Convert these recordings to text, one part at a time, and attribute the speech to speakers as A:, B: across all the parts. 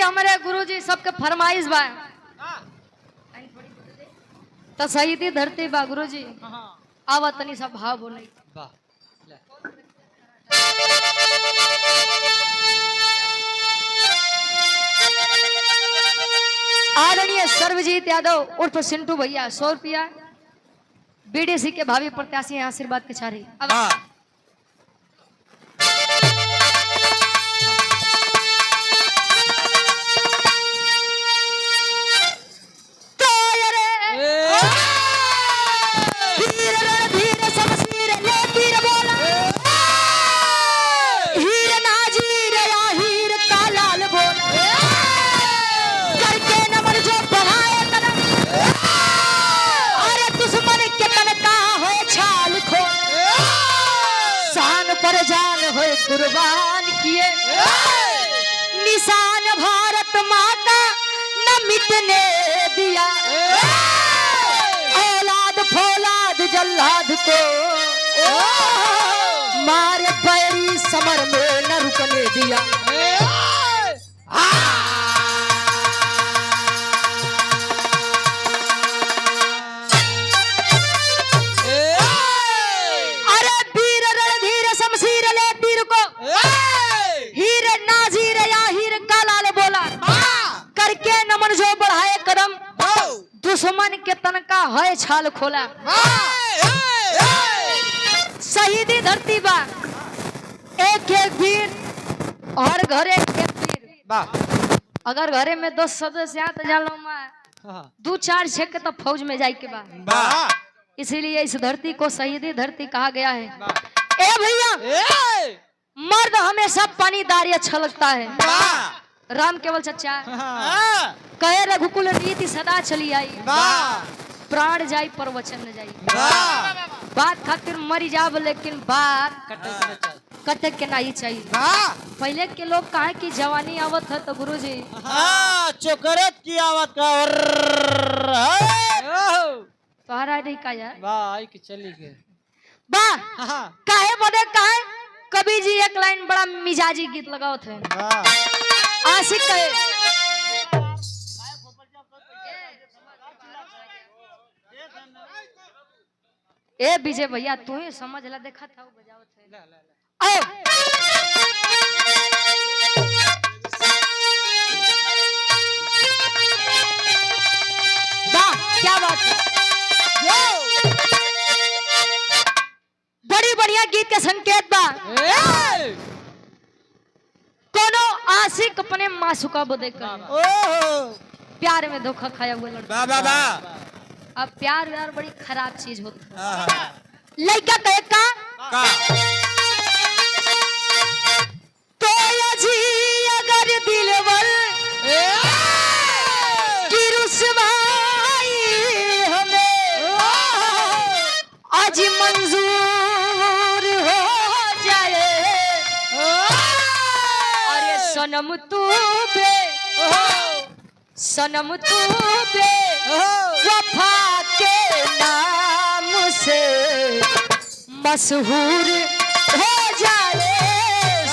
A: हमारे गुरुजी सबके फरमाइश बा तो शहीदी धरती बा गुरुजी आवा तनी सब भाव बोले आदरणीय सर्वजीत यादव उर्फ सिंटू भैया 100 रुपया बीडीसी के भावी प्रत्याशी आशीर्वाद के चारी कुर्बान किए निशान भारत माता न मिटने दिया औलाद फौलाद जल्लाद को मारे बैरी समर में न रुकने दिया दुश्मन के तनका है छाल खोला शहीदी धरती बा एक एक वीर और घरे एक वीर अगर घरे में 2 सदस्य आते जालो में 2-4 छेक तो फौज में जाए के बा इसीलिए इस धरती को शहीदी धरती कहा गया है। ए भैया मर्द हमेशा पानीदार अच्छा लगता है राम केवल चचा कहे रघुकुल नीति सदा चली आई प्राण जाई पर वचन न जाई बात खातिर मरी जाब लेकिन बात कटे के नहीं चाहिए पहले के लोग कहे की जवानी आवत है तो गुरुजी
B: चोकरत की आवत का
A: तोहरा नहीं का यार
B: भाई की चली गए
A: बा काहे बदे काहे कवि जी एक लाइन बड़ा मिजाजी गीत लगाओ थे आशिक कहे ए विजय भैया तू ही समझ ला देखा था बजावत है वाह क्या बात है बड़ी बढ़िया गीत के संकेत बा कोनो आशिक अपने मासूका बदे कर प्यार में धोखा खाया हुआ लड़का अब प्यार व्यार बड़ी खराब चीज होती है लड़का कहे का तो जी अगर दिलवर की रुसवाई हमें आज मंजूर हो जाए अरे सनम तू बे वफा के नाम से मशहूर हो जाए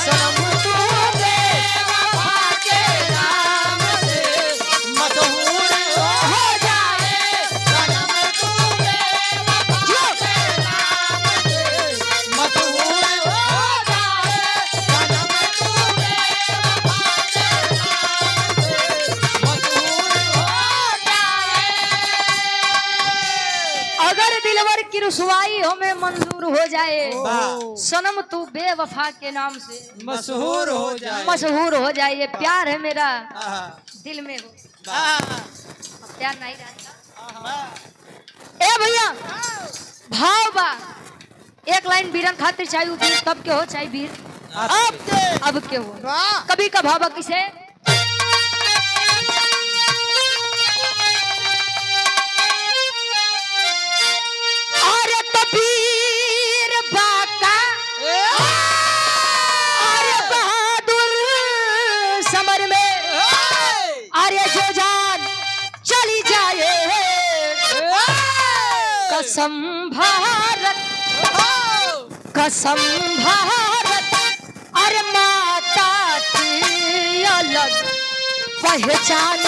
A: सनम तू बेवफा के नाम से मशहूर हो जाए सनम तू बेवफा के नाम से मशहूर हो जाए सनम तू बेवफा के नाम से मशहूर हो जाए अगर दिलवर की रुसवाई हमें मंजूर हो जाए सनम तू बेवफा के नाम से
B: मशहूर
A: हो जाए ये प्यार है मेरा दिल में हो प्यार नहीं रहता ए भैया भाव बा एक लाइन वीरन खातिर चाहिए वीर तब के हो चाहे वीर अब के हो कभी का भाव किसे कसम भारत अरे माता की अलग पहचान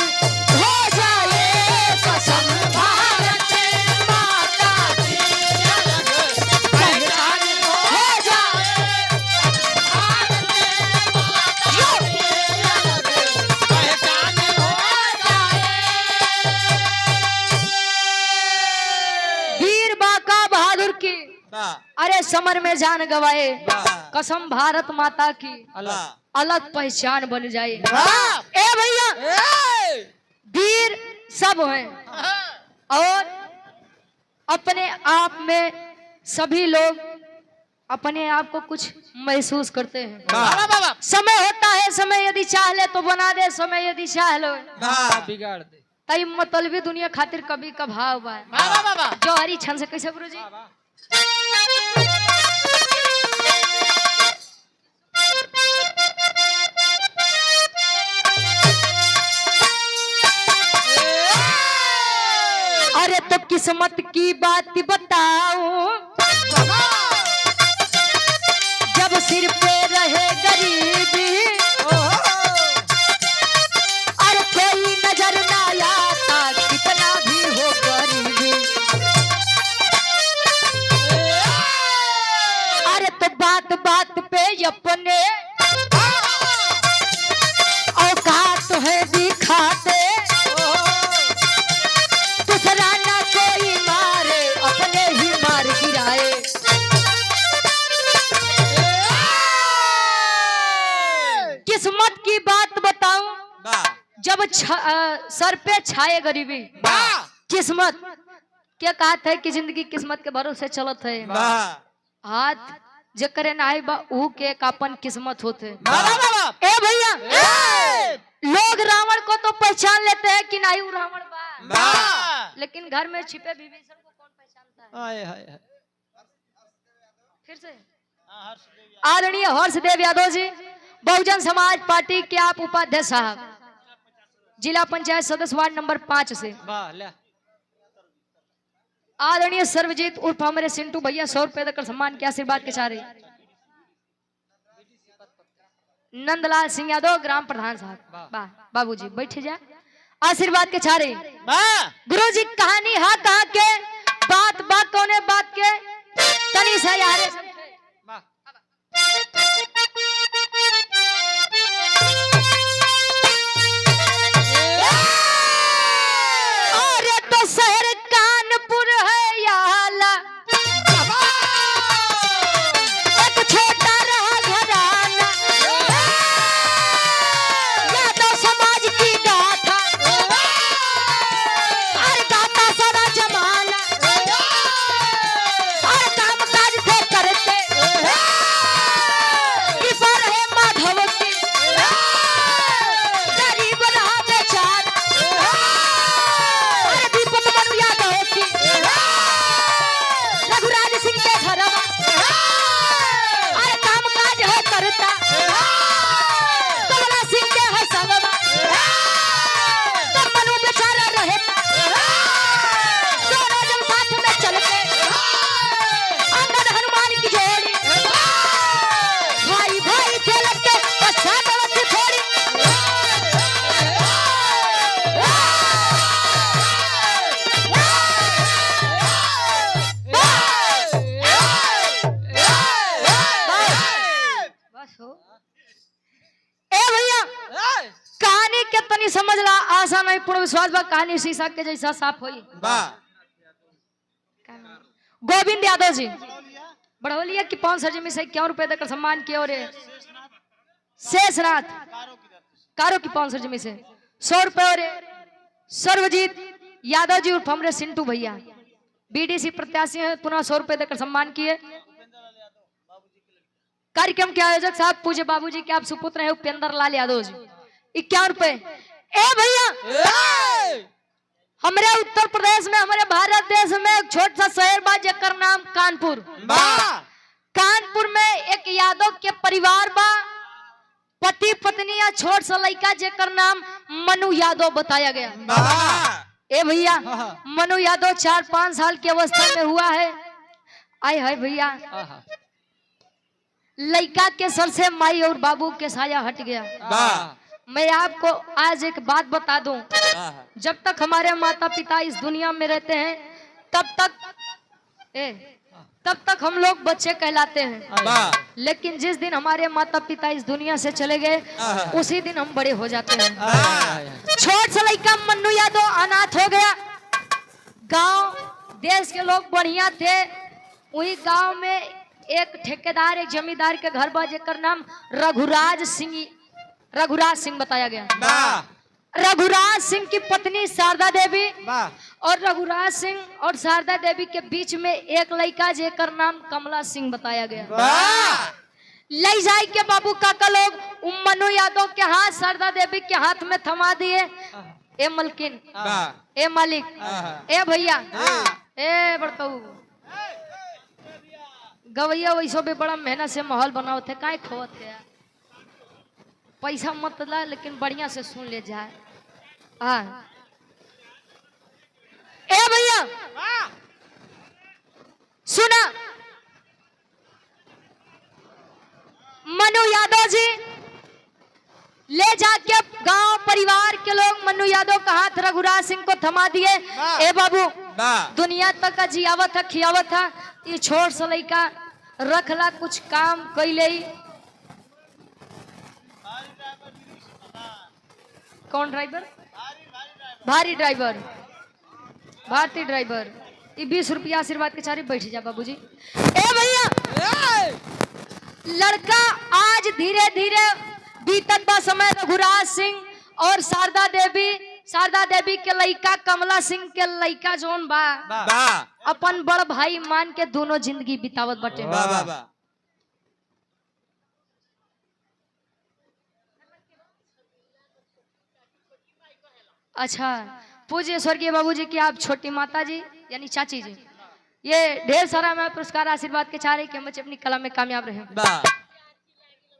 A: हो जाए कसम भारत माता की पहचान हो जाए वीर बांका बहादुर की अरे समर में जान गवाए कसम भारत माता की अलग पहचान बन जाए। ए भैया वीर सब हैं और अपने आप में सभी लोग अपने आप को कुछ महसूस करते हैं। समय होता है, समय यदि चाह ले तो बना दे, समय यदि चाह लो
B: बिगाड़ दे।
A: तई मतलबी दुनिया खातिर कभी का भाव बा जो हरी छन से कैसे गुरु जी अरे तो किस्मत की बात बताऊं जब सिर पे रहे गरीबी अरे कोई नजर ना आता कितना भी हो गरीबी अरे तो बात बात पे अपने औकात है दिखाते दूसरा ना कोई मारे अपने ही मार गिराए। किस्मत की बात बताऊं जब सर पे छाए गरीबी किस्मत क्या कहते है कि जिंदगी किस्मत के भरोसे चलत है हाथ जकरे नाई बा ऊ के कापन किस्मत होते। ए भैया लोग रावण को तो पहचान लेते हैं कि नहीं रावण बा लेकिन घर में छिपे विभीषण को कौन पहचानता है। फिर से आदरणीय हर्षदेव यादव जी बहुजन समाज पार्टी के आप उपाध्यक्ष साहब जिला पंचायत सदस्य वार्ड नंबर 5 से आदरणीय सर्वजीत उर्फ हमारे सिंटू भैया 100 रुपए देकर सम्मान के आशीर्वाद के चारे नंदलाल सिंह यादव ग्राम प्रधान साहब बाबूजी बैठे जा आशीर्वाद के चारे गुरु जी कहानी हा कहा के बात बात कोने बात के तनी से यारे अरे तो शहर कानपुर है याला एक छोटा रहा घराना यादव समाज की गाथा अरे गाता सारा जमाना अरे काम काज थे करते कृपा रहे माधव की गरीब रहा बेचारा अरे दीपक मनु यादव की रघुराज सिंह के घरवा अरे काम काज है करता कमला सिंह के है संगवा तो मनु बेचारा रहता दोनों जब साथ में चलते अंगद हनुमान की जोड़ी भाई भाई खेलते पश्चात अवधि थोड़ी बस हो। ए भैया कहानी के तनी समझ ला आशा नहीं पूर्ण विश्वास बा कहानी शीशा के जैसा साफ होई। गोविंद यादव जी बढ़ोलिया की 500 जमी से 51 रुपए देकर सम्मान किया और शेषनाथ कारो की 500 जमी से 100 रुपए और सर्वजीत यादव जी उर्फ हमरे सिंटू भैया बीडीसी प्रत्याशी हैं पुनः 100 रुपए देकर सम्मान किए। कार्यक्रम के आयोजक साहब पूज्य बाबूजी के आप सुपुत्र हैं उपेंद्र लाल यादव जी 51 रुपए। ए भैया हमारे उत्तर प्रदेश में हमारे भारत देश में एक छोटा सा शहर बा जेकर नाम कानपुर कानपुर में एक यादव के परिवार बा पति पत्नी या छोट सा लड़का जेकर नाम मनु यादव बताया गया। ए भैया मनु यादव 4-5 साल की अवस्था में हुआ है। आए हाय भैया लड़का के सर से माई और बाबू के साया हट गया मैं आपको आज एक बात बता दूं, जब तक हमारे माता पिता इस दुनिया में रहते हैं तब तक हम लोग बच्चे कहलाते हैं, लेकिन जिस दिन हमारे माता पिता इस दुनिया से चले गए उसी दिन हम बड़े हो जाते हैं। छोट सा लड़का मन्नू यादव अनाथ हो गया। गांव देश के लोग बढ़िया थे, वही गांव में एक ठेकेदार एक जमींदार के घर बा जेकर नाम रघुराज सिंह बताया गया। रघुराज सिंह की पत्नी शारदा देवी और रघुराज सिंह और शारदा देवी के बीच में एक लड़का जेकर नाम कमला सिंह बताया गया। ले जाए के बाबू काका लोग मन्नू यादव के हाथ शारदा देवी के हाथ में थमा दिए। ए मलकिन, ए मालिक, ए भैया, ए बड़काऊ गवैया वैसो भी बड़ा मेहनत से माहौल बनाओ थे, काय खोत है पैसा मत ला, लेकिन बढ़िया से सुन ले जाए। हाँ ए भैया सुना, मन्नू यादव जी ले जाके गांव परिवार के लोग मन्नू यादव का हाथ रघुराज सिंह को थमा दिए। ए बाबू दुनिया तक का जियावत था खियावत था, ये छोट सा लड़का रखला कुछ काम कैले। कौन ड्राइवर? भारी ड्राइवर, भारतीय ड्राइवर। ये 20 रुपया आशीर्वाद के चारे बैठ जा बाबूजी। ए भैया लड़का आज धीरे धीरे बीतत बा समय। रघुराज सिंह और शारदा देवी के लड़का कमला सिंह के लड़का जोन बा अपन बड़ भाई मान के दोनों जिंदगी बितावत बटे। अच्छा, पूज्य स्वर्गीय बाबूजी की आप छोटी माता जी यानी चाची जी, ये ढेर सारा मैं पुरस्कार आशीर्वाद के चाह रहे कि हम बच्चे अपनी कला में कामयाब रहे।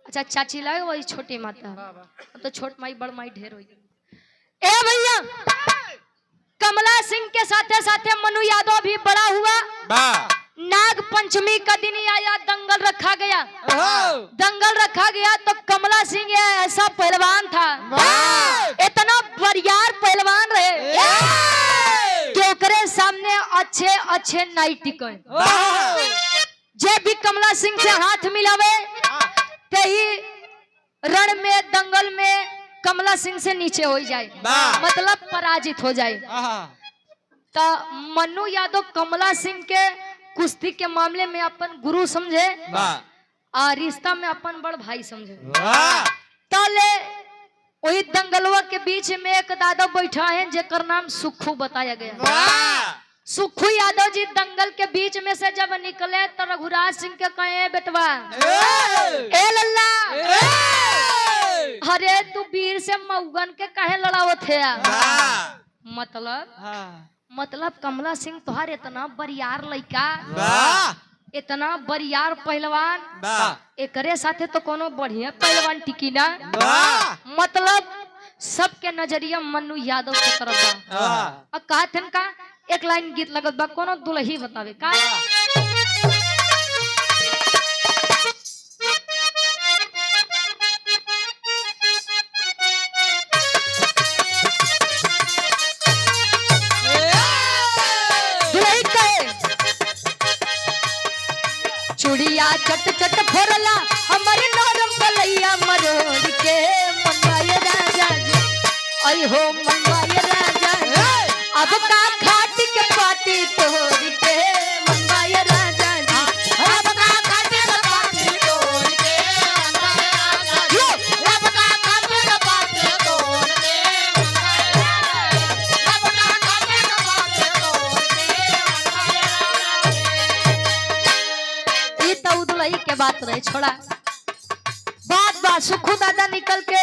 A: अच्छा चाची लाए वही छोटी माता, तो छोट माई बड़ माई ढेर हुई। ए भैया कमला सिंह के साथे साथे मन्नू यादव भी बड़ा हुआ। नाग पंचमी का दिन आया, दंगल रखा गया तो कमला सिंह ऐसा पहलवान था, इतना बरियार पहलवान रहे कि ओकरे सामने अच्छे नाई टिके। जब भी कमला सिंह से हाथ मिलावे ते ही रण में दंगल में कमला सिंह से नीचे हो जाए, मतलब पराजित हो जाए। तो मन्नू यादव कमला सिंह के कुश्ती के मामले में अपन गुरु समझे और रिश्ता में अपन बड़ भाई समझे। ताले वही दंगलवा के बीच में एक दादा बैठा है जेकर नाम सुखू बताया गया। सुखू यादव जी दंगल के बीच में से जब निकले तो रघुराज सिंह के कहे बेटवा ए लल्ला, अरे तू वीर से मऊगन के कहे लड़ावत है? मतलब कमला सिंह तुहार इतना बरियार लड़का, इतना बरियार पहलवान, एकरे साथे तो कोनो बढ़िया पहलवान टिकी ना। मतलब सबके नजरिया मन्नू यादव के तरफ बा। कहते हैं का एक लाइन गीत लगत बा, कोनो दुल्ही बतावे का। चुड़िया चट चट फोरला हमारे नरम कलैया मरोड़ के मनवाए राजा जी, आई हो मनवाए राजा जी, अब का खाट के पाटी तोड़ के मनवाए राजा जी, अब का खाट के पाटी तोड़ के मनवाए राजा जी, अब का खाट के पाटी तोड़ के मनवाए राजा जी, अब का खाट के पाटी तोड़ के मनवाए राजा जी। ये तो दुल्ही के बात रहे, छोड़ा बात सुखू दादा निकल के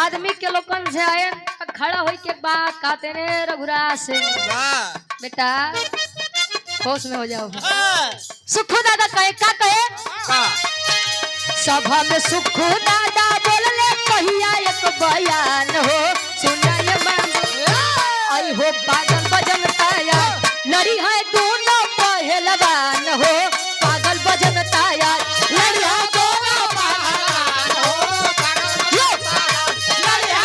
A: आदमी के लोगन से आए, खड़ा हो के बात कहते ने रघुराज सिंह बेटा होश में हो जाओ। सुखू दादा कहे का कहे सभा में सुखू दादा बोलले कहिया एक बयान हो सुनाए आई हो पागल बजन ताया लड़ी है दोनों पहलवान हो, पागल बजन ताया लड़ी है दोनों पहलवान हो, लड़ी है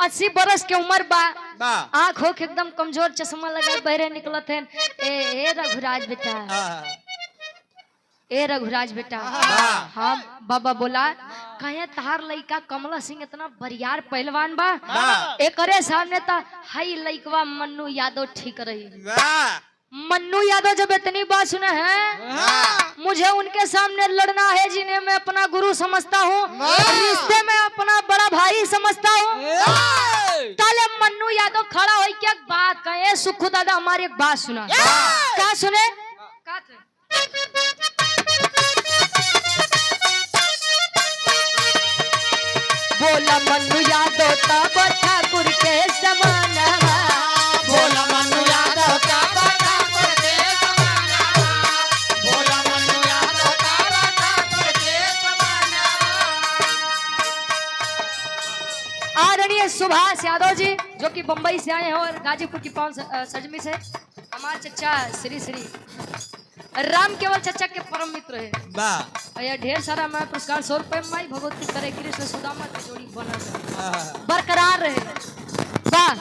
A: 80 बरस के उम्र बा,
B: बा
A: आँख होके एकदम कमजोर, चश्मा लगा बहरे निकलत है। ए रघुराज बेटा, ए रघुराज बेटा। हाँ बाबा बोला, कहे तहार लइका कमला सिंह इतना बरियार पहलवान बा, एकरे सामने ता हाई लइकवा मन्नू यादव ठीक रही। मन्नू यादव जब इतनी बात सुने हैं, मुझे उनके सामने लड़ना है जिन्हें मैं अपना गुरु समझता हूँ, रिश्ते में अपना बड़ा भाई समझता हूँ। ताले मन्नू यादव खड़ा हो क्या बात कहे, सुखू दादा हमारी एक बात सुना। क्या सुने? बोला मन्नू यादव तब ठाकुर के समान,
B: बोला मन्नू यादव तब ठाकुर के समान, बोला मन्नू यादव तब ठाकुर के समान।
A: आदरणीय सुभाष यादव जी जो कि बंबई से आए हैं और गाजीपुर की पावन सजमी से, हमारे चचा श्री श्री राम केवल चचा के परम मित्र है। यह ढेर सारा मैं पुरस्कार 100 रुपए माई भगवती करे कृष्ण सुदामा की जोड़ी बना बरकरार रहे। वाह,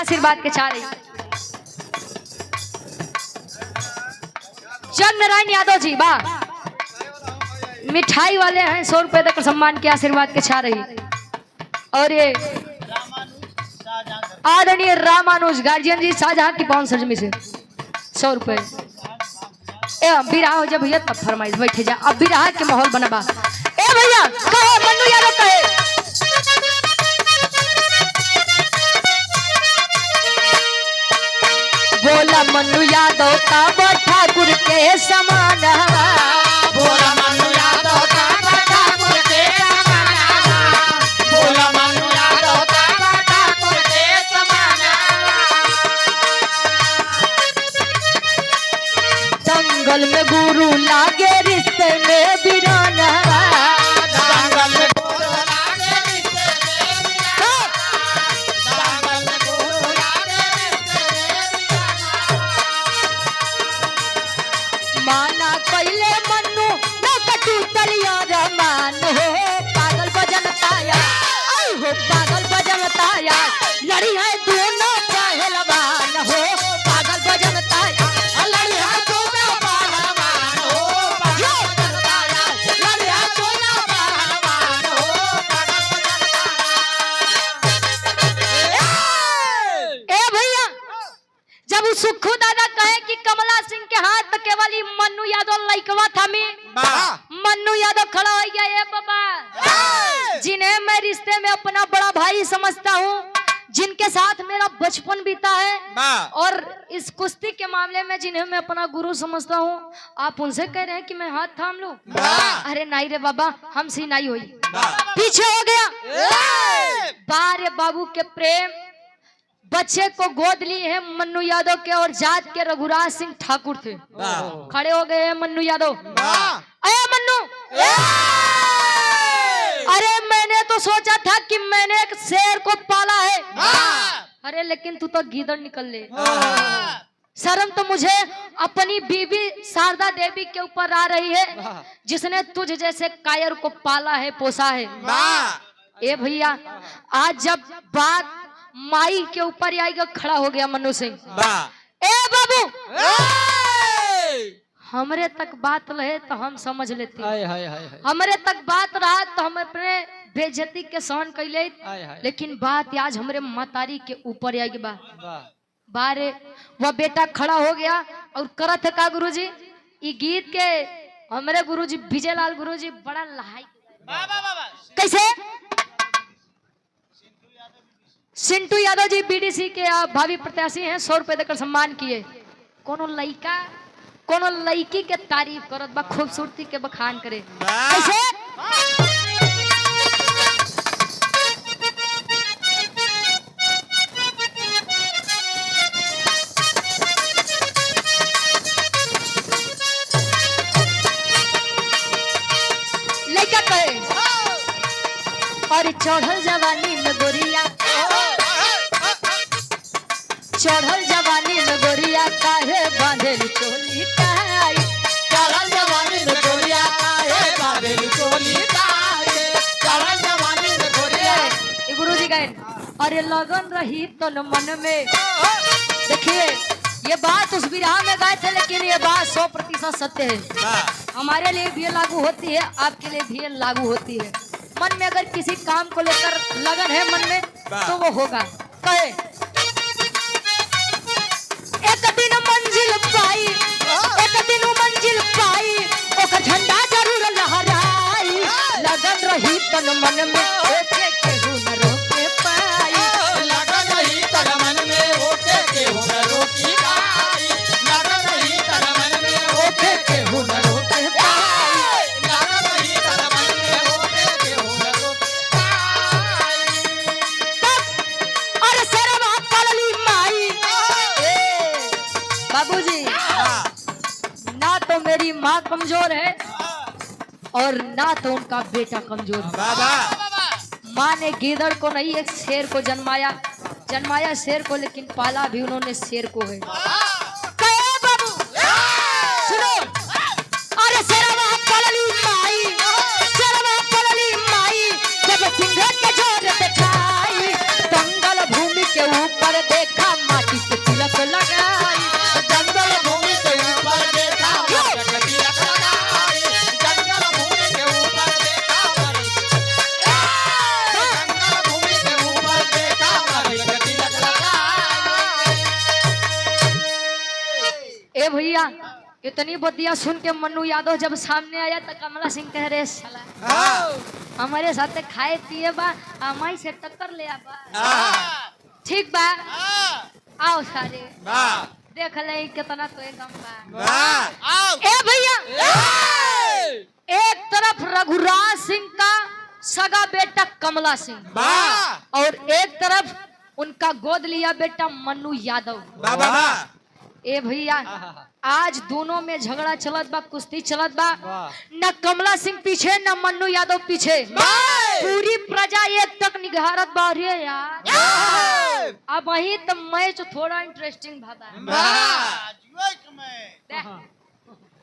A: आशीर्वाद के चाह रही। चंद्रनारायण यादव जी वाह, मिठाई वाले हैं, 100 रुपए देकर सम्मान के आशीर्वाद के चाह रही। और ये आदरणीय रामानुज गार्जियन जी शाहजहां की पावन सजमी से 100 रुपए। अभी रहा हो जब भैया तब फरमाइश बैठे जा, अभी रहा के माहौल बना बा। ए भैया कहे मन्नू यादव कहे, बोला मन्नू यादव तब ठाकुर के समान,
B: बोला मन्नू यादव तब ठाकुर के समान, बोला मन्नू यादव तब ठाकुर के समान।
A: जंगल में गुरु लागे रिश्ते में वीरान,
B: जंगल में गुरु लागे रिश्ते में वीरान, जंगल में गुरु लागे रिश्ते में वीरान।
A: माना पहले मन्नू न कटू तलिया रमान हो, पागल बजन ताया हो, पागल बजन ताया लड़ी है दोनों पहलवान हो, पागल बजन ताया
B: लड़ी है दोनों पहलवान हो, पागल बजन ताया, लड़ी है दोनों पहलवान हो, पागल बजन ताया।
A: ए भैया जब सुखू दादा कहे कि कमला सिंह के हाथ में केवल ही मन्नू यादव लइकवा था मन्नू यादव खड़ा हो गया। ये बाबा जिन्हें मैं रिश्ते में अपना बड़ा भाई समझता हूँ, जिनके साथ मेरा बचपन बीता है, और इस कुश्ती के मामले में जिन्हें मैं अपना गुरु समझता हूँ, आप उनसे कह रहे हैं कि मैं हाथ थाम लूं? अरे नहीं रे बाबा, हमसे नहीं हुई, पीछे हो गया। बारे बाबू के प्रेम बच्चे को गोद लिए हैं मन्नू यादव के, और जात के रघुराज सिंह ठाकुर थे। खड़े हो गए हैं मन्नू यादव। अरे मन्नू, अरे मैंने तो सोचा था कि मैंने एक शेर को पाला है, अरे लेकिन तू तो गीदड़ निकल ले। शर्म तो मुझे अपनी बीवी शारदा देवी के ऊपर आ रही है, जिसने तुझ जैसे कायर को पाला है, पोसा है। ए भैया आज जब बात माई के ऊपर आएगा, खड़ा हो गया मन्नू सिंह। ए बाबू, हमरे तक बात रहे तो हम समझ लेते, हमरे तक बात रहा तो हम अपने बेइज्जती के सहन कर ले, लेकिन बात आज हमरे मतारी के ऊपर आएगी। बारे वह बेटा खड़ा हो गया और करत है का गुरुजी, ई गीत के हमरे गुरुजी विजयलाल गुरुजी बड़ा लहाई। कैसे? सिंटू यादव जी बीडीसी के भावी प्रत्याशी हैं, 100 रुपए देकर सम्मान किए। कोनो लड़का कोनो लड़की के तारीफ करत बा, खूबसूरती के बखान करे। कैसे? लड़का कहे और चढ़ल जवानी में गोरिया, चढ़ल जवानी में गोरिया काहे बांधेली चोली टाई,
B: चढ़ल जवानी में गोरिया काहे बांधेली चोली टाई, चढ़ल जवानी में गोरिया।
A: गुरुजी गए अरे लगन रही तन मन में। देखिए ये बात उस विरह में गाए थे, लेकिन ये बात 100% सत्य है। हमारे लिए भी लागू होती है, आपके लिए भी लागू होती है। मन में अगर किसी काम को लेकर लगन है मन में तो वो होगा। कहे एक दिन मंजिल पाई, एक दिन मंजिल पाई, ओकर झंडा जरूर लहराई। लगन रही तन मन में ओके केहू न रोके पाई।
B: लगन रही तन मन में ओके केहू न रोकी पाई। लगन रही तन मन में ओके केहू न रोकी पाई। लगन रही तन मन में ओके केहू न रोकी पाई।
A: अरे सरवा पलली माई। बाबूजी ना तो मेरी माँ कमजोर है और ना तो उनका बेटा कमजोर है। माँ ने गीदड़ को नहीं एक शेर को जन्माया, जन्माया शेर को, लेकिन पाला भी उन्होंने शेर को है। कहे बाबू सुनो, अरे शेरवा पलली माई, शेरवा पलली माई, जब सिंह के जोर दिखाई, दंगल भूमि के ऊपर देखा माटी पे तिलक लगाई।
B: जंगल भूमि के ऊपर देखा माटी पे तिलक लगाई। जंगल भूमि के ऊपर देखा जंगल भूमि के ऊपर देखा माटी पे तिलक लगाई।
A: ए भैया इतनी बतिया सुन के मन्नू यादव जब सामने आया तो कमला सिंह कह रहे साला हमारे साथ खाए पिए बा, हमारी से टक्कर ले बा। ठीक बा, आओ सारे देख ले कितना तो एकदम बा। ए भैया एक तरफ रघुराज सिंह का सगा बेटा कमला सिंह और एक तरफ उनका गोद लिया बेटा मन्नू यादव। ए भैया आज दोनों में झगड़ा चलत बा, कुश्ती चलत बा। न कमला सिंह पीछे न मन्नू यादव पीछे, पूरी प्रजा एक तक निगहारत बा। रे यार अब वही तो मैच थोड़ा इंटरेस्टिंग भागा।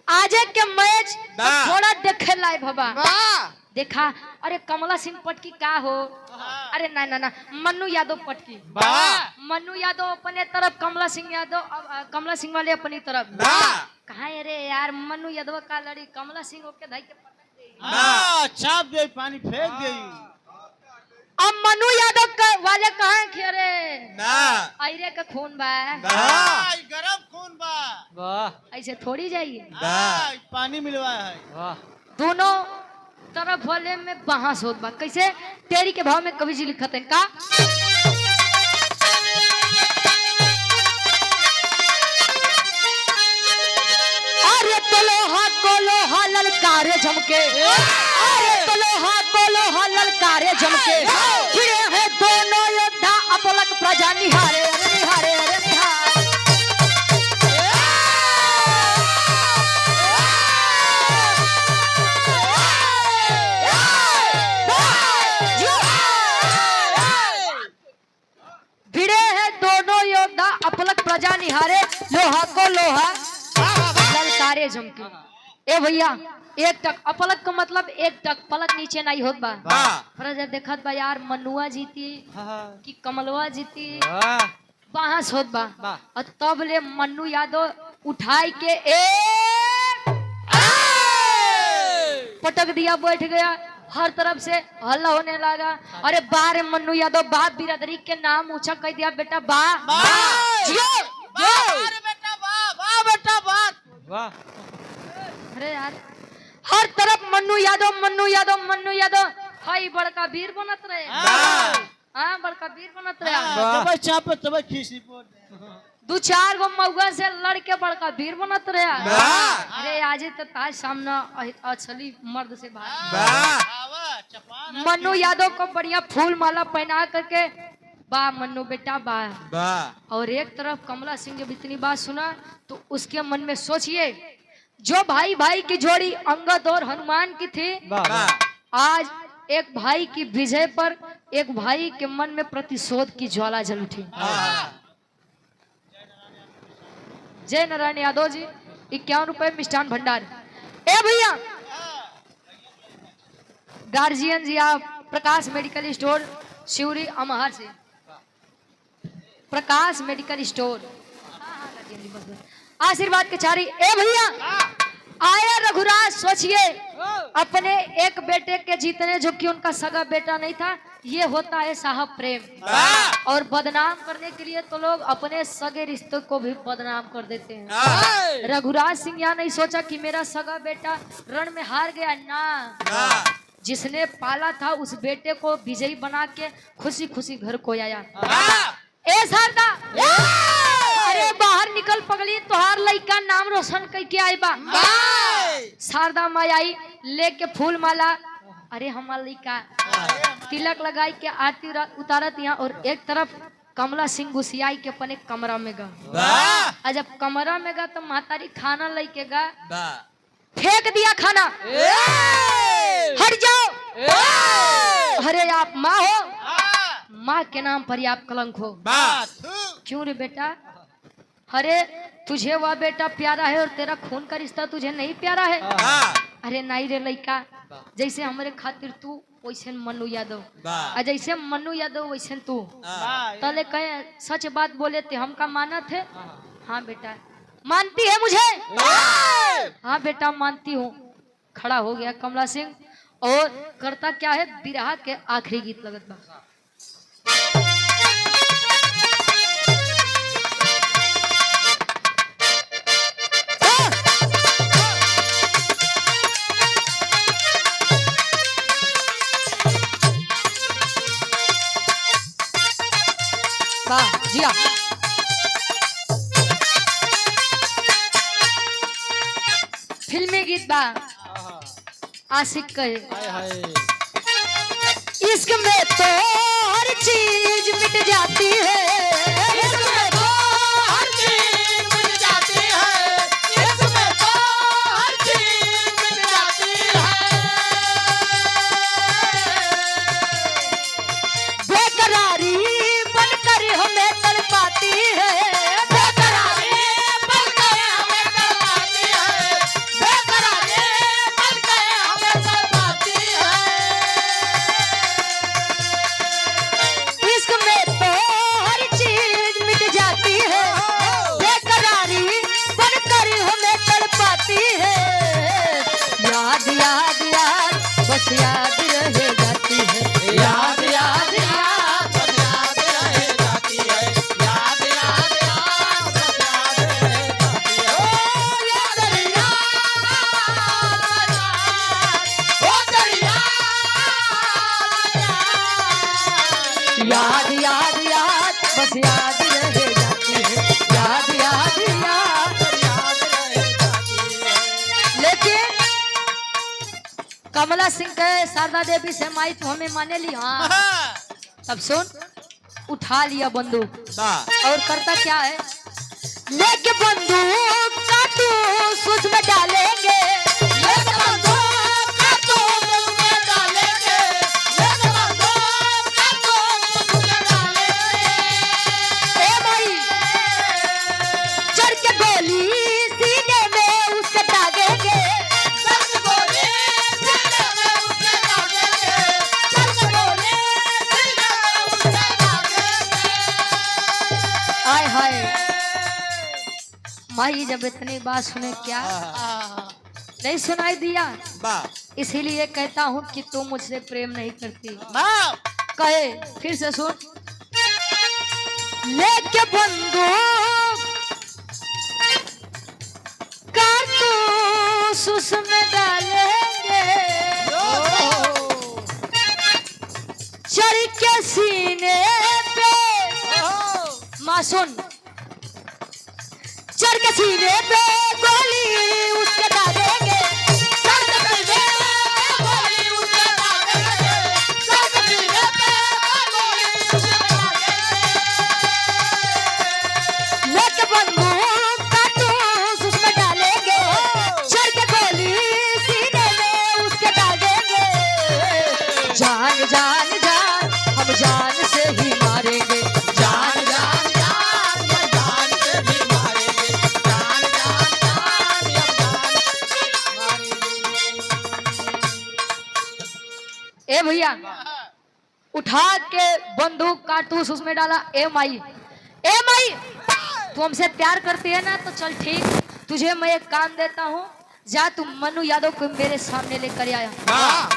A: आज के मैच थोड़ा देखे लाए बाबा। देखा अरे कमला सिंह पटकी का हो, अरे ना ना ना मन्नू यादव पटकी। मन्नू यादव अपने तरफ, कमला सिंह यादव कमला सिंह वाले अपनी तरफ। कहा अरे यार मन्नू यादव का लड़ी कमला सिंह होके धाई के पटक दे,
C: छाप दे, पानी फेंक दे।
A: अब मन्नू यादव का वाले कहा खेरे आयरे का खून बा,
C: गरम खून बा,
A: ऐसे थोड़ी जाइए।
C: पानी मिलवा है।
A: दोनों तरफ वाले में बहस होत बा। कैसे? तेरी के भाव में कवि जी लिखत है का अरे तो लोहा ललकारे जमके, अरे तो लोहा ललकारे जमके, फिरे हैं दोनों योद्धा अपलक प्रजा निहारे। अरे निहारे, अरे निहारे। भिड़े हैं दोनों योद्धा अपलक प्रजा निहारे, लोहा को लोहा ललकारे जमके। ए भैया एक टक अपलक का मतलब एक टक, पलक नीचे नहीं होत बा। प्रजा देखत बा यार मन्नुआ जीती कि कमलवा जीती, बहस होत बा। और तब ले मन्नू यादव उठाई के एक पटक दिया, बैठ गया। हर तरफ से हल्ला होने लगा। अरे बारे मन्नू यादव बाप बिरादरी के नाम ऊंचा कर दिया। बेटा बा
C: वाह।
A: अरे यार हर तरफ मन्नू यादव मन्नू यादव मन्नू यादव, हाई बड़का वीर बनत रहे। हाँ बड़का वीर बनत रहे।
C: चाप तब खींची
A: दो चार गो मौगा से लड़ के बड़का वीर बनत रहे। अरे आज तो ताज सामना असली मर्द से भाग। मन्नू यादव को बढ़िया फूल माला पहना करके बा मन्नू बेटा बा। और एक तरफ कमला सिंह जब इतनी बात सुना तो उसके मन में सोचिए, जो भाई भाई की जोड़ी अंगद और हनुमान की थी, आज एक भाई की विजय पर एक भाई के मन में प्रतिशोध की ज्वाला जल उठी। जय नारायण यादव जी 51 रुपए मिष्ठान भंडार। ए भैया गार्जियन जी आप प्रकाश मेडिकल स्टोर शिवरी अमहर से प्रकाश मेडिकल स्टोर, आशीर्वाद के चारी। ए भैया आया रघुराज, सोचिए अपने एक बेटे के जीतने, जो कि उनका सगा बेटा नहीं था। ये होता है साहब प्रेम। और बदनाम करने के लिए तो लोग अपने सगे रिश्तों को भी बदनाम कर देते हैं। रघुराज सिंह यहाँ नहीं सोचा कि मेरा सगा बेटा रण में हार गया, ना, जिसने पाला था उस बेटे को विजयी बना के खुशी खुशी घर को आया। ए शारदा, अरे बाहर निकल पगली, तोहार लइका नाम रोशन करके आई बा। शारदा माई आई लेके फूल माला, अरे हमार लइका तिलक लगाई के आरती उतारत यहाँ, और एक तरफ कमला सिंह घुसियाई के अपने कमरा में गा। जब कमरा में गा तो मातारी खाना लेके गा, फेंक दिया खाना। हट जाओ, अरे आप माँ हो, माँ के नाम पर ही आप कलंक हो। क्यों रे बेटा? अरे तुझे वह बेटा प्यारा है और तेरा खून का रिश्ता तुझे नहीं प्यारा है? अरे नहीं रे लइका, जैसे हमारे खातिर तू वैसे मन्नू यादव, और जैसे मन्नू यादव वैसे तू। तले कहे सच बात बोले थे, हम का माना थे? हाँ बेटा, मानती है मुझे? हाँ बेटा मानती हूँ। खड़ा हो गया कमला सिंह, और करता क्या है, बिरहा के आखिरी गीत लगत बा। जिया फिल्मी गीत बा, आशिक कहे इश्क में तो हर चीज मिट जाती है, इश्क में तो हर चीज मिट जाती है, इश्क में तो हर चीज मिट जाती है। बेकरारी बनकर हमें तड़पाती है, बेकरारी बनकर हमें तड़पाती है, बेकरारी बनकर हमें तड़पाती है। इश्क में तो हर चीज मिट जाती है, बेकरारी बनकर हमें तड़पाती है। याद याद याद बस याद रह जाती है, याद याद याद बस याद रह जाती है, याद याद याद बस याद रह जाती है। ओ याद दरिया, ओ दरिया, याद याद याद बस याद रह जाती है, याद याद याद याद रह जाती है। लेकिन कमला सिंह कहे शारदा देवी से माई तो हमें माने ली। हाँ, तब सुन, उठा लिया बंदूक, और करता क्या है, लेके बंदूक काटूस उसमें डालेंगे, लेके बंदूक काटूस उसमें डालेंगे, लेके बंदूक काटूस उसमें डालेंगे। ए भाई, चढ़ के गोली सीने में उसके दागेंगे, चढ़ के गोली सीने में उसके दागेंगे, चढ़ के गोली सीने में उसके दागेंगे। आय हाय, माई जब इतनी बात सुने क्या नहीं सुनाई दिया? इसीलिए कहता हूँ कि तू मुझसे प्रेम नहीं करती। कहे फिर से सुन, लेके बंदूक कारतूस उसमें डालेंगे, चढ़ के सीने पे, माँ सुन, चढ़ के सीने पे गोली उसके दागेंगे, चढ़ के सीने पे गोली उसके दागेंगे, चढ़ के सीने पे गोली उसके दागेंगे। लेके बंदूक काटूस उसमें डालेंगे, चढ़ के गोली सीने में उसके दागेंगे। जान जान जान हम जान से ही मारेंगे, जान जान जान हम जान से ही मारेंगे, जान जान जान हम जान से ही मारेंगे। ए भैया, उठा के बंदूक कारतूस उसमें डाला। ए माई, ए माई, तू हमसे प्यार करती है ना, तो चल ठीक, तुझे मैं एक काम देता हूँ, जा तू मन्नू यादव को मेरे सामने लेकर आया।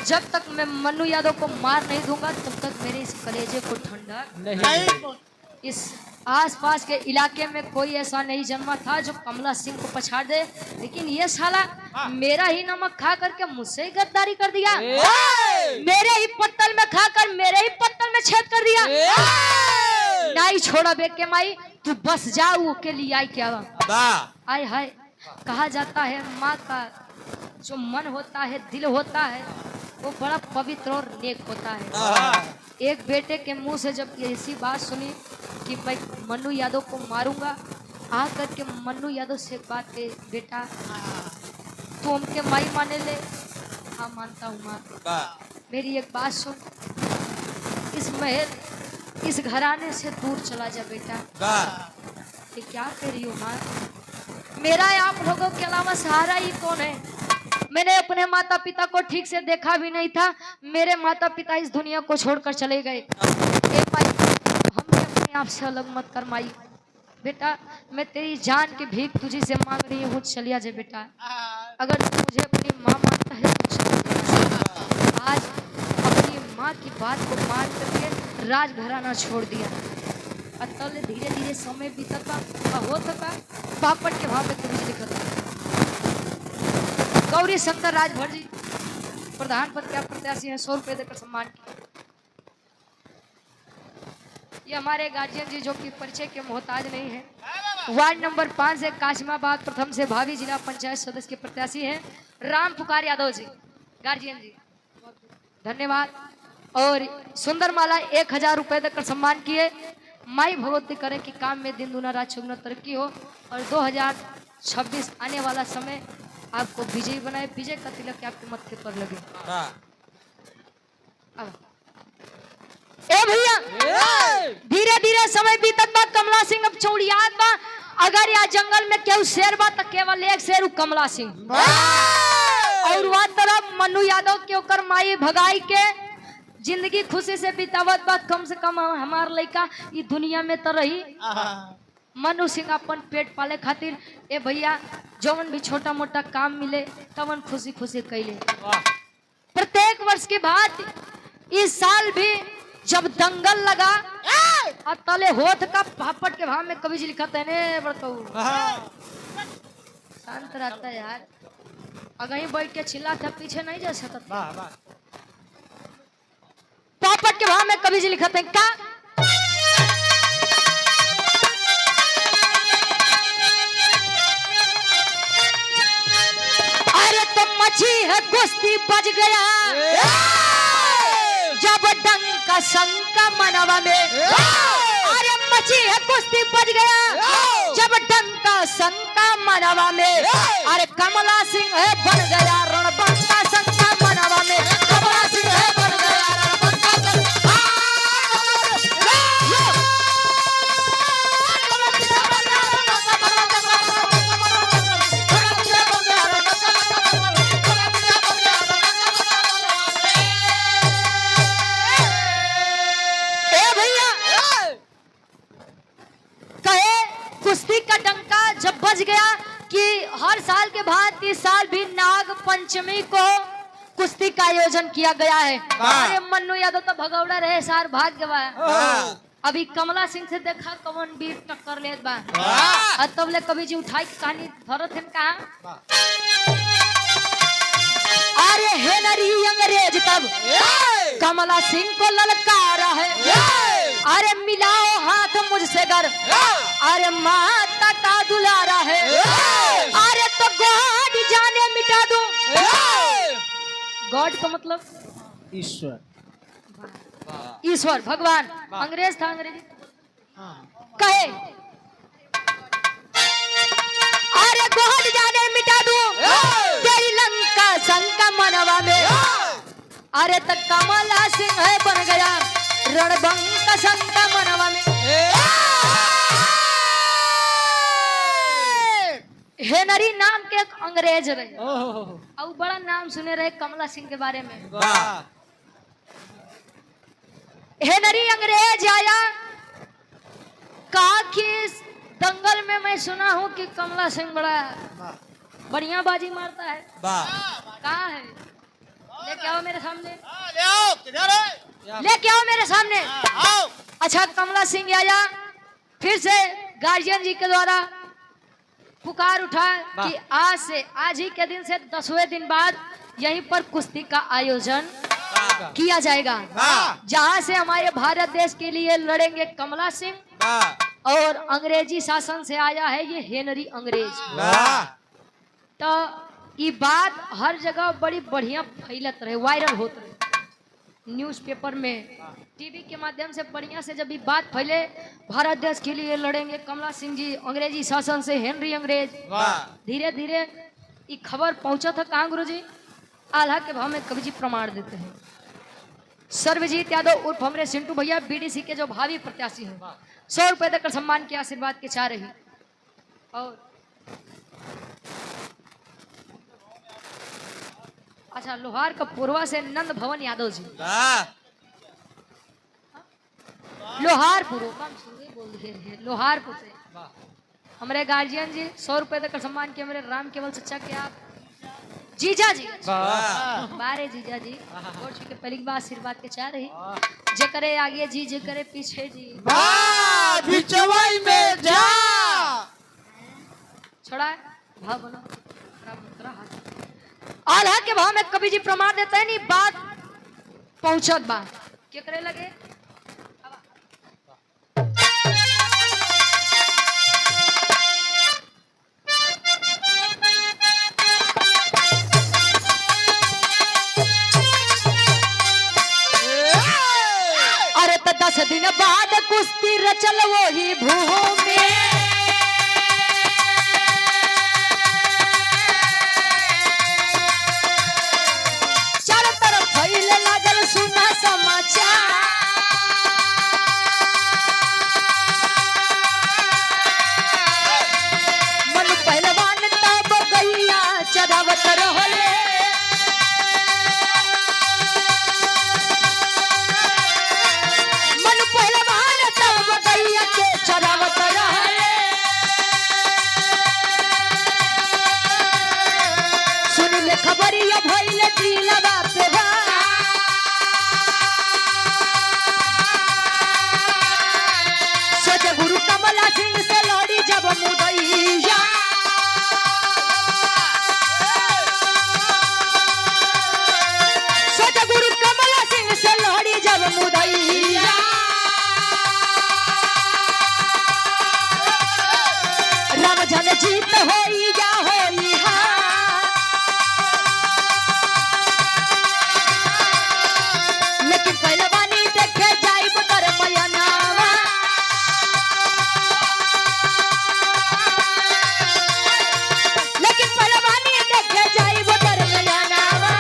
A: जब तक मैं मन्नू यादव को मार नहीं दूंगा तब तक मेरे इस कलेजे को ठंडा
C: नहीं
A: इस आसपास के इलाके में कोई ऐसा नहीं जन्मा था जो कमला सिंह को पछाड़ दे, लेकिन ये साला मेरा ही नमक खा करके मुझसे ही गद्दारी कर दिया, मेरे ही पत्तल में खाकर मेरे ही पत्तल में छेद कर दिया। नहीं छोड़ा बे के माई, तू बस जा, वो के लिए आई क्या आय हाय। कहा जाता है माँ का जो मन होता है, दिल होता है, वो बड़ा पवित्र और नेक होता है। एक बेटे के मुंह से जब ऐसी बात सुनी कि भाई मन्नू यादव को मारूंगा, आ करके मन्नू यादव से बात है, बेटा तू उनके माई माने ले। हाँ मानता हूँ माँ, मेरी एक बात सुन, इस महल इस घराने से दूर चला जा बेटा। ये क्या कह रही हो माँ, मेरा आप लोगों के अलावा सहारा ही कौन है? मैंने अपने माता पिता को ठीक से देखा भी नहीं था, मेरे माता पिता इस दुनिया को छोड़कर चले गए। माई, हमसे अपने आप से अलग मत कर माई, बेटा मैं तेरी जान की भीख तुझी से मांग रही हूँ, चलिया जा बेटा। अगर तू मुझे अपनी माँ मानता है तो आज अपनी माँ की बात को मान करके राजघराना छोड़ दिया। अतल धीरे धीरे समय बीतता हो सका पापड़ के भाव में तुझे लिखता। गौरी शंकर राजभर जी प्रधान पद के प्रत्याशी हैं, 100 रुपए देकर सम्मान किया। ये हमारे गार्जियन जी जो कि परिचय के मोहताज नहीं है, वार्ड नंबर 5 से काशिमाबाद प्रथम से भावी जिला पंचायत सदस्य के प्रत्याशी हैं राम पुकार यादव जी। गार्जियन जी धन्यवाद। और सुंदर माला 1000 रुपए देकर सम्मान किए। माई भगवती करे कि काम में दिन दुना रात चौगुना तरक्की हो और 2026 आने वाला समय आपको विजयी बनाए, विजय का तिलक आपके मत्थे पर लगे। अब ए भैया धीरे धीरे समय बीतत बा, कमला सिंह अब चौड़ियात बा। अगर या जंगल में केहू शेर बा तो केवल एक शेर कमला सिंह, और वह तरफ मन्नू यादव के ओकर माई भगाई के जिंदगी खुशी से बितावत बा। कम से कम हमार लड़का ये दुनिया में तो रही। मनु सिंह अपन पेट पाले खातिर ए भैया जौन भी छोटा मोटा काम मिले तवन खुशी खुशी कैले। प्रत्येक वर्ष के बाद इस साल भी जब दंगल लगा और तले होठ का पापड़ के भाव में कवि जी लिखा था ने बड़कऊ शांत रहता है यार, अगर ही बैठ के चिल्ला था पीछे नहीं जा सकता। पापड़ के भाव में कवि जी लिखा था क्या, अरे तो मची है कुश्ती बज गया जब डंका शंका मनवा में, अरे मची है कुश्ती बज गया जब डंका शंका मनवा में। अरे कमला सिंह है बन गया रणबंका शंका मनवा में, कमला सिंह है बन गया रणबंका शंका। कुश्ती का डंका जब बज गया कि हर साल के बाद इस साल भी नाग पंचमी को कुश्ती का आयोजन किया गया है। अरे मन्नू यादव तो भगौड़ा रहे सार भाग्य बा, अभी कमला सिंह से देखा कौन बीर टक्कर लेत बा। तब ले कवि जी उठाई कहानी धरत है कहा, अरे हेनरी अंग्रेज तब कमला सिंह को ललकारा है, अरे मिलाओ हाथ मुझसे गर, अरे माता का दुलारा है, अरे तो गॉड जाने मिटा दूं। गॉड का मतलब
C: ईश्वर,
A: ईश्वर भगवान, अंग्रेज था अंग्रेजी कहे, अरे गॉड जाने मिटा दूं तेरी लंका शंका मनवा में। अरे तो कमला सिंह है बन गया रणबंका शंका मनवा में। हेनरी नाम के एक अंग्रेज रहे और बड़ा नाम सुने रहे कमला सिंह के बारे में। हेनरी अंग्रेज आया कहा कि इस दंगल में मैं सुना हूँ कि कमला सिंह बड़ा बढ़िया बाजी मारता है। कहाँ है? लेके आओ मेरे सामने,
B: ले आओ, किधर है?
A: लेके आओ मेरे सामने।
B: आओ।
A: अच्छा, कमला सिंह आया, फिर से गार्जियन जी के द्वारा पुकार उठा कि आज ही के दिन से 10वें दिन बाद यहीं पर कुश्ती का आयोजन किया जाएगा, जहां से हमारे भारत देश के लिए लड़ेंगे कमला सिंह और अंग्रेजी शासन से आया है ये हेनरी अंग्रेज। तो ये बात हर जगह बड़ी बढ़िया फैलत रहे, वायरल होत रहे, न्यूज़पेपर में, टीवी के माध्यम से बढ़िया से जब ये बात फैले भारत देश के लिए लड़ेंगे कमला सिंह जी अंग्रेजी शासन से हेनरी अंग्रेज, धीरे धीरे ये खबर पहुंचा था कहाँ गुरुजी? आल्हा के भाव में कवि जी प्रमाण देते हैं। सर्वजीत यादव उर्फ हमरे सिंटू भैया बीडीसी के जो भावी प्रत्याशी हैं 100 रुपए देकर सम्मान के आशीर्वाद के चाह रही। और अच्छा, लोहार का पूर्वा से नंद भवन यादव जी, लोहारपुर बोल दिए, लोहारपुर से हमारे गार्जियन जी 100 रुपए देकर सम्मान किया मेरे राम केवल सच्चा के आप जीजा जी, बारे जीजा जी और के पहली बार आशीर्वाद के चाह रही। जे करे आगे जी, जे करे पीछे जी,
B: बिचवाई में जा
A: छोड़ा भाव बनो आल्हा के भाव में कवि जी प्रमाण देते हैं। नहीं बात पहुंचत बा क्या करे लगे। अरे तो 10 दिन बाद कुश्ती रचल वही भूमि, चारों तरफ फैले लागल सुना समाचार। मन पहलवान तब गैया चरावत रहले, मन पहलवान तब गैया के चरावत रहले। सुन ले खबरिया भइले दिलवा पे बा, सोचे गुरु कमला सिंह से लड़ी जब मुदैया, सोचे गुरु कमला सिंह से लड़ी जब मुदैया। राम जन जीत होई या होई हार, लेकिन पहलवानी देखे जाइब कर मयनावा, लेकिन पहलवानी देखे जाइब कर मयनावा।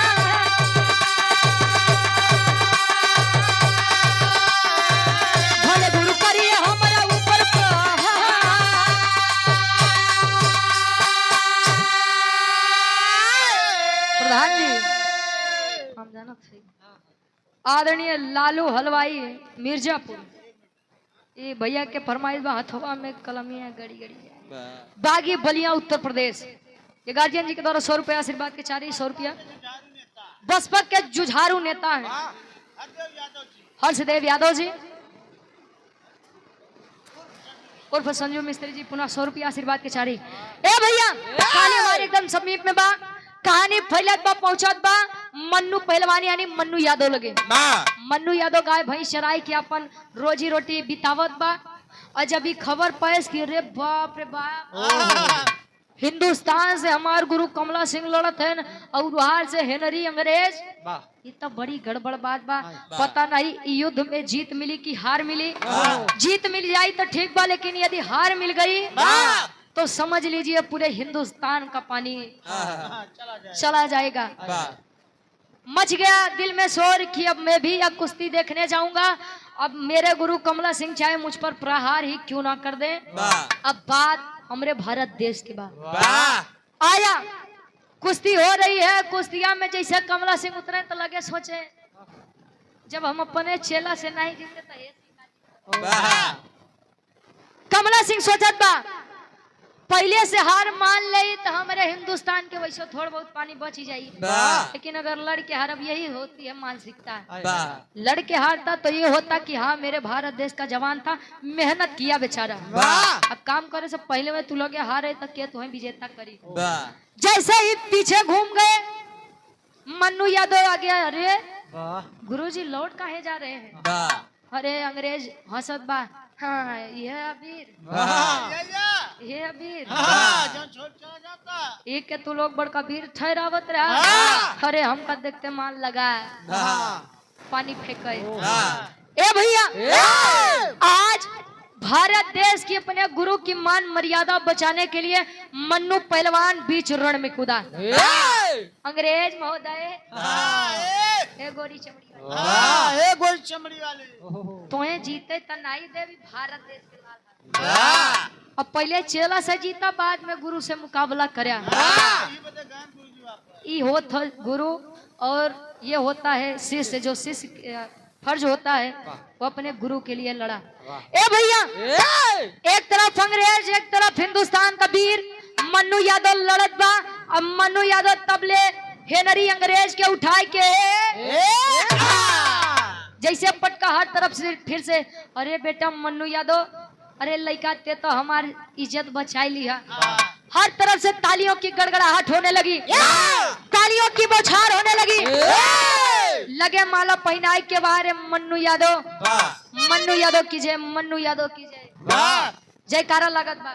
A: भले गुरु करिए हमरा ऊपर प्रधान जी, हम जाना थे आदरणीय लालू हलवाई मिर्जापुर, ये भैया के फरमाइश बा हथवा में कलमिया गड़ी गड़ी बागी बलिया उत्तर प्रदेश। ये गार्जियन जी के द्वारा 100 रुपया आशीर्वाद के चारी 100 रुपया। बसपा के जुझारू नेता हैं हर्षदेव यादव जी उर्फ संजू मिस्त्री जी, पुनः 100 रुपया आशीर्वाद के चारी। ए भैया कहानी हमारे एकदम समीप में बा, कहानी फैलत बा पहुंचत बा मन्नू पहलवानी यानी मन्नू यादव लगे। मन्नू यादव गाय भैंस चराई के अपन रोजी रोटी बितावत बा, और जब ये खबर पैस की रे बाप रे बाप, हिंदुस्तान से हमार गुरु कमला सिंह लड़त है और वहां से हेनरी अंग्रेज, ये तो बड़ी गड़बड़ बात बा। पता नहीं युद्ध में जीत मिली कि हार मिली। जीत मिल जाई तो ठीक बा, लेकिन यदि हार मिल गई तो समझ लीजिए पूरे हिंदुस्तान का पानी चला जाएगा। मच गया दिल में शोर कि अब मैं भी अब कुश्ती देखने जाऊंगा। अब मेरे गुरु कमला सिंह चाहे मुझ पर प्रहार ही क्यों ना कर दे। अब बात हमारे भारत देश की बात आया, कुश्ती हो रही है। कुश्तिया में जैसे कमला सिंह उतरे तो लगे सोचे जब हम अपने चेला से नहीं जीते तो कमला सिंह सोचत बा पहले से हार मान ले तो हमारे हिंदुस्तान के वैसे थोड़ा बहुत पानी बच ही जाई, लेकिन अगर लड़के हार, अब यही होती है मानसिकता। लड़के हारता तो ये होता कि हाँ मेरे भारत देश का जवान था, मेहनत किया बेचारा, अब काम करे से पहले में तू लोग हारे तो क्या तुम्हें विजेता करी। जैसे ही पीछे घूम गए मन्नू यादव आ गया, अरे गुरुजी लौट काहे जा रहे हैं? अरे अंग्रेज हंसत बा, हाँ ये अबीर, ये अबीर, एक के तू लोग बड़का वीर ठहरावत रहा। अरे हमका देखते मान लगा पानी फेंके। ए भैया आज भारत देश की अपने गुरु की मान मर्यादा बचाने के लिए मन्नू पहलवान बीच रण में कूदा। अंग्रेज महोदय, ए गोरी चमड़ी वाले, तुम्हें जीते तनाई देवी भारत देश के लाल। अब पहले चेला से जीता, बाद में गुरु से मुकाबला करे। ये होता गुरु और ये होता है शिष्य, जो शिष्य फर्ज होता है वो अपने गुरु के लिए लड़ा। ए भैया एक तरफ अंग्रेज, एक तरफ हिंदुस्तान का वीर मन्नू यादव लड़त बा। अब मन्नू यादव तबले हेनरी अंग्रेज के उठाए के जैसे पटका हर तरफ से फिर से, अरे बेटा मन्नू यादव, अरे लड़का ते तो हमारी इज्जत बचाई लिया। हर तरफ से तालियों की गड़गड़ाहट होने लगी, तालियों की बौछार होने लगी। लगे माला पहनाई के बाहर मन्नू यादव, मन्नू यादव की जय, मन्नू यादव की जय, जयकारा लगत बा।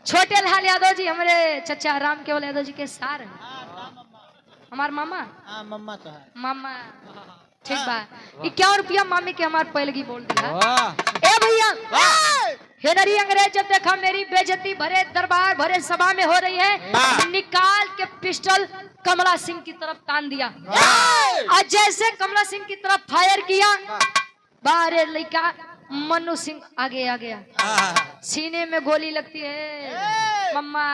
A: छोटे लाल यादव जी हमारे चचा राम केवल यादव जी के सार हैं, हमार मामा।
C: मम्मा तो है
A: मामा, ठीक बा। 51 रुपया मामी के हमार पहलगी बोल दिया। ए भैया हेनरी अंग्रेज जब देखा मेरी बेइज्जती भरे दरबार भरे सभा में हो रही है, निकाल के पिस्टल कमला सिंह की तरफ तान दिया। और जैसे कमला सिंह की तरफ फायर किया, बारे लड़का मन्नू सिंह आगे आ गया, सीने में गोली लगती है। मम्मा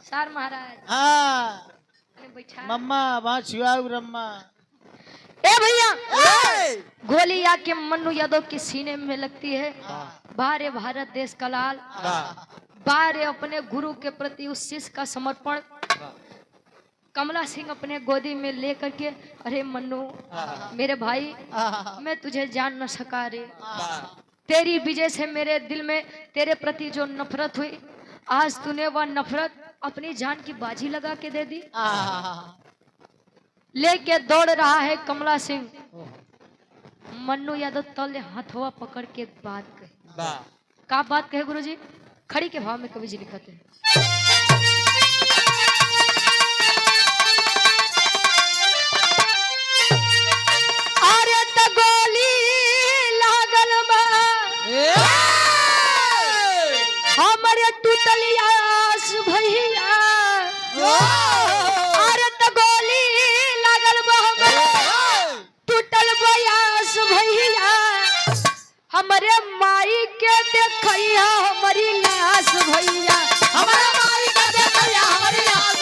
A: सार महाराज बैठा,
C: मम्मा वहाँ छुआऊ रम्मा।
A: ए भैया गोली आके मन्नू यादव के सीने में लगती है। बारे भारत देश का लाल, बारे अपने गुरु के प्रति उस शिष्य का समर्पण। कमला सिंह अपने गोदी में लेकर के, अरे मन्नू मेरे भाई, मैं तुझे जान न सका रे, तेरी विजय से मेरे दिल में तेरे प्रति जो नफरत हुई, आज तूने वह नफरत अपनी जान की बाजी लगा के दे दी। लेके दौड़ रहा है कमला सिंह। मन्नू यादव तले हथवा पकड़ के बात कही। का बात कहे गुरुजी? खड़ी के भाव में कवि जी लिखते हैं, अरे त गोली लागल बा हमरे टूटल आस भैया, अरे त गोली लागल बा हमरे टूटल बयास भैया, हमरे माई के देखैया हमारी लाश भैया, हमारे माई के देखैया हमारी लाश।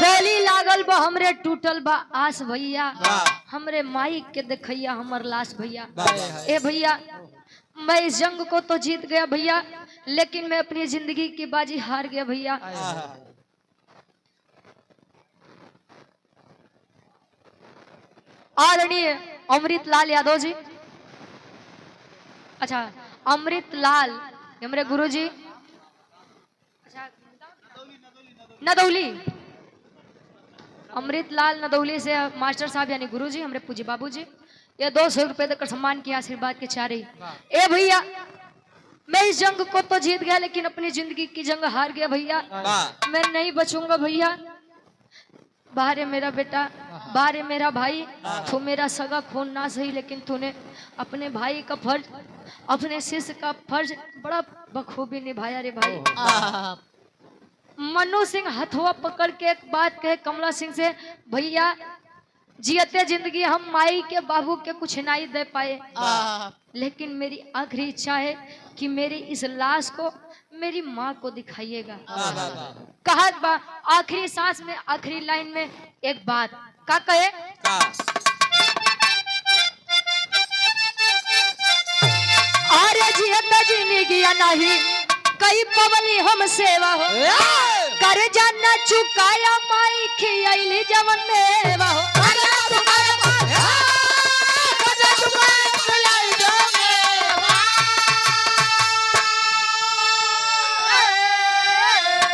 A: गोली लागल बा हमरे टूटल बा आस भैया, हमरे माई के देखैया हमर लाश भैया। ए भैया मैं इस जंग को तो जीत गया भैया, लेकिन मैं अपनी जिंदगी की बाजी हार गया भैया। आदरणीय अमृत लाल यादव जी, अच्छा अमृत लाल हमारे गुरु जी, अच्छा नदौली, अमृत लाल नदौली से मास्टर साहब यानी गुरु जी, हमारे पूज्य बाबू जी, ये 200 रुपए देकर सम्मान किया, आशीर्वाद के चारे। ए भैया मैं इस जंग को तो जीत गया, लेकिन अपनी जिंदगी की जंग हार गया भैया। मैं नहीं बचूंगा भैया। बाहर है मेरा बेटा, बाहर है मेरा भाई, तू मेरा सगा खून ना सही, लेकिन तूने अपने भाई का फर्ज, अपने शिष्य का फर्ज बड़ा बखूबी निभाया रे भाई। मन्नू सिंह हथवा पकड़ के एक बात कहे कमला सिंह से, भैया जियते जिंदगी हम माई के बाबू के कुछ नहीं दे पाए,
C: आहा,
A: लेकिन मेरी आखिरी इच्छा है कि मेरी इस लाश को मेरी माँ को दिखाइएगा। कहा बा आखिरी सांस में आखिरी लाइन में एक बात का कहे, अरे जियते जिंदगी नहीं कई पवनी हम सेवा हो, कर जाना चुकाया माई खियाइली जवन मेवा हो।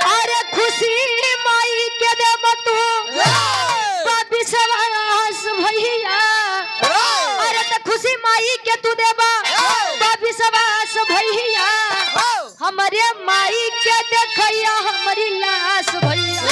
A: अरे खुशी माई के देव तू विश्वास भैया, अरे तो खुशी माई के तू देवा विश्वास भैया, हमारे माई के देखैया हमारी लाश भैया।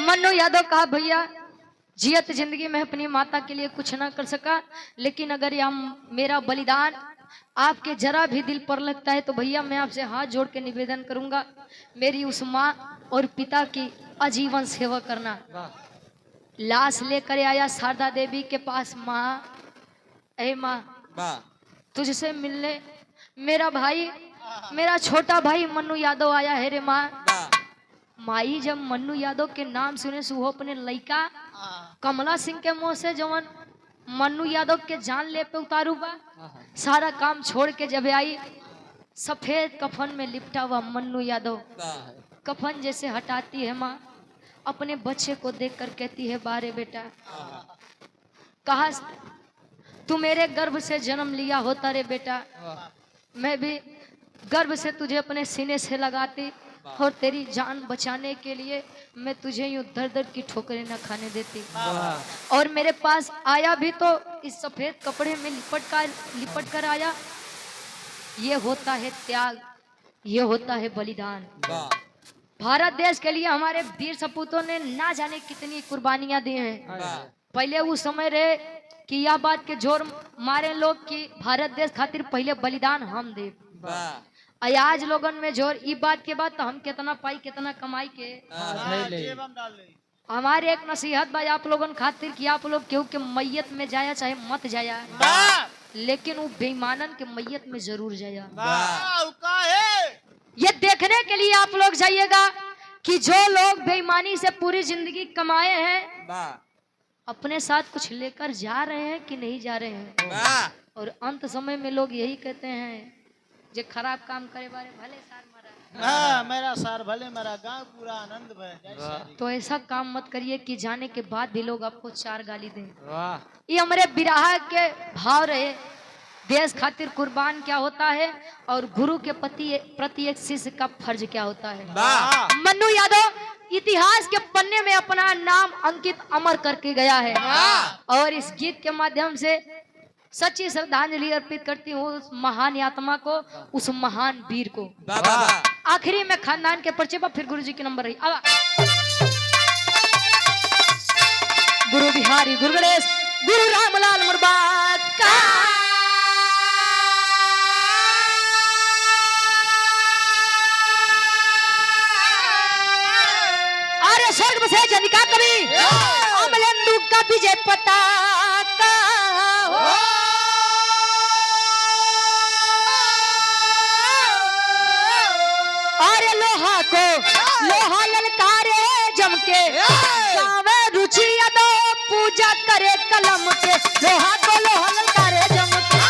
A: मन्नू यादव कहा भैया जियत जिंदगी में अपनी माता के लिए कुछ ना कर सका, लेकिन अगर यह मेरा बलिदान आपके जरा भी दिल पर लगता है तो भैया मैं आपसे हाथ जोड़ के निवेदन करूंगा, मेरी उस माँ और पिता की आजीवन सेवा करना। लाश लेकर आया शारदा देवी के पास, माँ ए माँ तुझसे मिलने मेरा भाई, मेरा छोटा भाई मन्नू यादव आया है रे माँ। माई जब मन्नू यादव के नाम सुने सो वो अपने लड़का कमला सिंह के मुंह से जवन मन्नू यादव के जान ले पे उतारू बा, सारा काम छोड़ के जब आई सफेद कफन में लिपटा हुआ मन्नू यादव कफन जैसे हटाती है माँ, अपने बच्चे को देखकर कहती है बारे बेटा कहा तू मेरे गर्भ से जन्म लिया होता रे बेटा, मैं भी गर्भ से तुझे अपने सीने से लगाती और तेरी जान बचाने के लिए मैं तुझे यूं दर दर की ठोकरें न खाने देती, और मेरे पास आया भी तो इस सफेद कपड़े में लिपट कर आया। ये होता है त्याग, ये होता है बलिदान। भारत देश के लिए हमारे वीर सपूतों ने ना जाने कितनी कुर्बानियां दी हैं। पहले उस समय रहे कि यह बात के जोर मारे लोग कि भारत देश खातिर पहले बलिदान हम दे, आज लोगन में जोर ई बात के बाद तो हम कितना पाई कितना कमाई के। हमारे एक नसीहत भाई आप लोगन खातिर कि आप लोग केहू के मैयत में जाया चाहे मत जाया, लेकिन वो बेईमानन के मैयत में जरूर जाया। ये देखने के लिए आप लोग जाइएगा कि जो लोग बेईमानी से पूरी जिंदगी कमाए हैं अपने साथ कुछ लेकर जा रहे हैं कि नहीं जा रहे हैं। और अंत समय में लोग यही कहते हैं जे खराब काम करे बारे भले सार मरा,
C: मेरा सार भले मरा, गांव पूरा आनंद भय।
A: तो ऐसा काम मत करिए कि जाने के बाद भी लोग आपको चार गाली दें। ये हमारे बिरहा के भाव रहे, देश खातिर कुर्बान क्या होता है और गुरु के प्रति एक शिष्य का फर्ज क्या होता है। मन्नू यादव इतिहास के पन्ने में अपना नाम अंकित अमर करके गया है, और इस गीत के माध्यम से सच्ची श्रद्धांजलि अर्पित करती हूँ उस महान आत्मा को, उस महान वीर को। आखिरी में खानदान के परिचय पर फिर गुरु जी के नंबर रही। अब गुरु बिहारी, गुरु गणेश, गुरु रामलाल मुर्बाद का। अरे स्वर्ग से जनिका कवि अमलेंदु का विजय पताका हो। लोहा ललकारे जम के गावे रुचि यादव पूजा करे कलम के, लोहा को लोहा ललकारे जम के।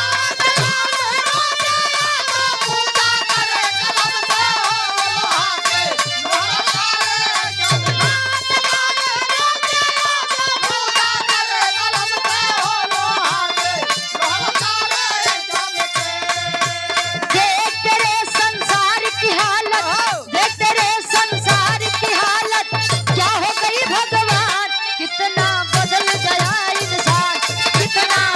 A: कितना बदल गया इंसान, कितना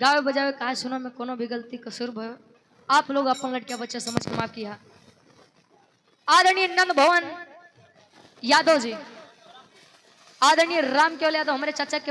A: गावे बजावे कहा सुनो में कोनो भी गलती कसूर भयो आप लोग अपन लड़किया बच्चा समझ के माफ किया। आदरणीय नंद भवन यादव जी, आदरणीय राम केवल यादव हमारे चाचा के